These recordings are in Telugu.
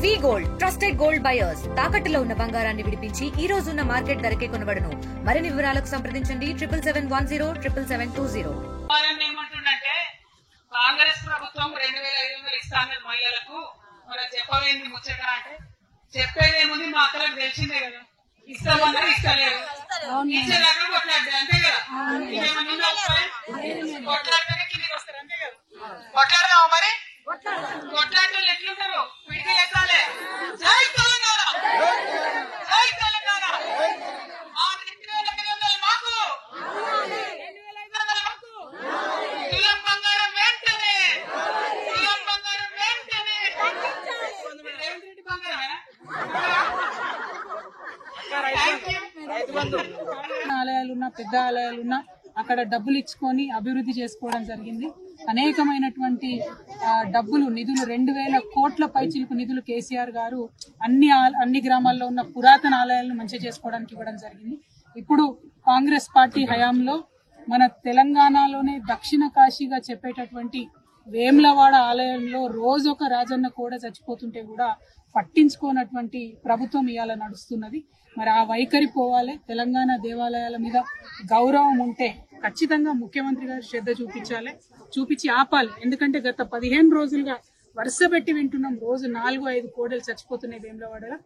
వి గోల్డ్ ట్రస్టెడ్ గోల్డ్ బయర్స్ తాకట్టులో ఉన్న బంగారాన్ని విడిపించి ఈ రోజు ఉన్న మార్కెట్ ధరకే కొనబడును. మరిన్ని వివరాలకు సంప్రదించండి 7710772020. ఏమంటుందంటే కాంగ్రెస్ ప్రభుత్వం 2500 ఇస్తాను మహిళలకు మరి చెప్పవేంది ముచ్చట అంటే చెప్పేదేముంది మా అక్కలకు తెలిసిందే కదా. ఇస్తామన్నారు ఇస్తలేదు, ఇచ్చేదాకా కొట్లాడితే అంతే కదా. కొట్లాడితేనే కిందికి వస్తారు అంతే కదా. కొట్లాడదాం మరి, కొట్లాడటం ఎట్లుంటారు విడిగా ఎక్కాలి. జై తెలంగాణ, జై తెలంగాణ. ఆ 2500 మాకు, 2500 మాకు. తులం బంగారం వెంటనే, తులం బంగారం వెంటనే. రేవంత్ రెడ్డి బంగారమేనా? ఆలయాలున్నా పెద్ద ఆలయాలున్నా అక్కడ డబ్బులు ఇచ్చుకొని అభివృద్ధి చేసుకోవడం జరిగింది. అనేకమైనటువంటి డబ్బులు నిధులు 2000 కోట్ల పైచిలుకు నిధులు కేసీఆర్ గారు అన్ని గ్రామాల్లో ఉన్న పురాతన ఆలయాలను మంచిగా చేసుకోవడానికి ఇవ్వడం జరిగింది. ఇప్పుడు కాంగ్రెస్ పార్టీ హయాంలో మన తెలంగాణలోనే దక్షిణ కాశీగా చెప్పేటటువంటి వేములవాడ ఆలయంలో రోజు ఒక రాజన్న కూడా చచ్చిపోతుంటే కూడా పట్టించుకోనటువంటి ప్రభుత్వం ఇవాళ నడుస్తున్నది. మరి ఆ వైఖరి పోవాలి. తెలంగాణ దేవాలయాల మీద గౌరవం ఉంటే ఖచ్చితంగా ముఖ్యమంత్రి గారు శ్రద్ధ చూపించి ఆపాలి. ఎందుకంటే గత 15 రోజులుగా వరుస పెట్టి వింటున్నాం, రోజు 4-5 కోడలు చచ్చిపోతున్నాయి వేములవాడలో.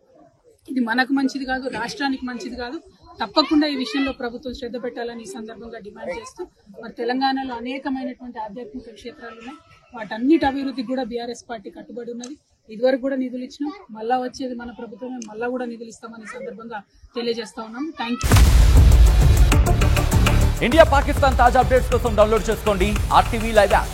ఇది మనకు మంచిది కాదు, రాష్ట్రానికి మంచిది కాదు. తప్పకుండా ఈ విషయంలో ప్రభుత్వం శ్రద్ధ పెట్టాలని ఈ సందర్భంగా డిమాండ్ చేస్తూ, మరి తెలంగాణలో అనేకమైనటువంటి ఆధ్యాత్మిక క్షేత్రాలు ఉన్నాయి. వాటన్నిటి అభివృద్ధికి కూడా బీఆర్ఎస్ పార్టీ కట్టుబడి ఉన్నది. ఇదివరకు కూడా నిధులు ఇచ్చినాం, మళ్ళా వచ్చేది మన ప్రభుత్వమే, మళ్ళా కూడా నిధులు ఇస్తామని సందర్భంగా తెలియజేస్తా ఉన్నాం. Thank you. ఇండియా పాకిస్తాన్ తాజా అప్డేట్స్ కోసం డౌన్లోడ్ చేసుకోండి RTV లైవ్ యాప్.